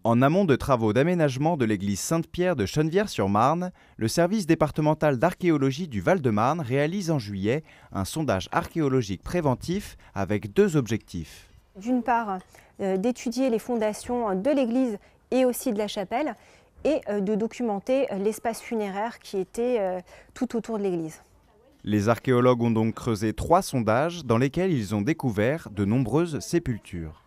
En amont de travaux d'aménagement de l'église Sainte-Pierre de Chennevières-sur-Marne, le service départemental d'archéologie du Val-de-Marne réalise en juillet un sondage archéologique préventif avec deux objectifs. D'une part, d'étudier les fondations de l'église et aussi de la chapelle et de documenter l'espace funéraire qui était tout autour de l'église. Les archéologues ont donc creusé 3 sondages dans lesquels ils ont découvert de nombreuses sépultures.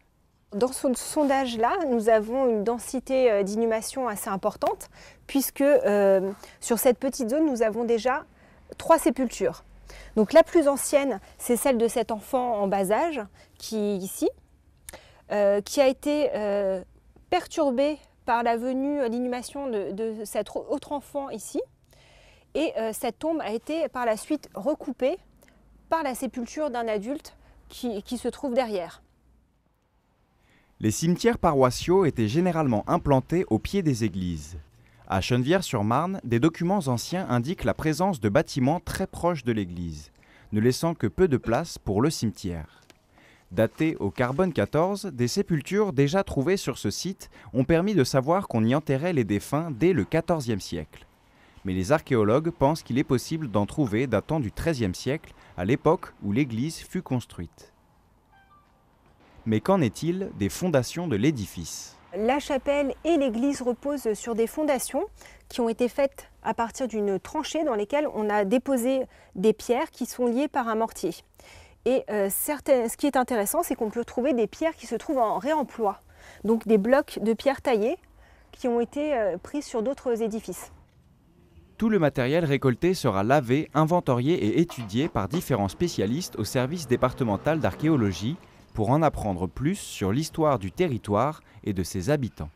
Dans ce sondage-là, nous avons une densité d'inhumation assez importante puisque sur cette petite zone, nous avons déjà 3 sépultures. Donc la plus ancienne, c'est celle de cet enfant en bas âge qui est ici, qui a été perturbée par la venue, l'inhumation de cet autre enfant ici. Et cette tombe a été par la suite recoupée par la sépulture d'un adulte qui se trouve derrière. Les cimetières paroissiaux étaient généralement implantés au pied des églises. À Chennevières-sur-Marne, des documents anciens indiquent la présence de bâtiments très proches de l'église, ne laissant que peu de place pour le cimetière. Datées au carbone 14, des sépultures déjà trouvées sur ce site ont permis de savoir qu'on y enterrait les défunts dès le XIVe siècle. Mais les archéologues pensent qu'il est possible d'en trouver datant du XIIIe siècle, à l'époque où l'église fut construite. Mais qu'en est-il des fondations de l'édifice ? La chapelle et l'église reposent sur des fondations qui ont été faites à partir d'une tranchée dans lesquelles on a déposé des pierres qui sont liées par un mortier. Et ce qui est intéressant, c'est qu'on peut trouver des pierres qui se trouvent en réemploi, donc des blocs de pierres taillées qui ont été pris sur d'autres édifices. Tout le matériel récolté sera lavé, inventorié et étudié par différents spécialistes au service départemental d'archéologie pour en apprendre plus sur l'histoire du territoire et de ses habitants.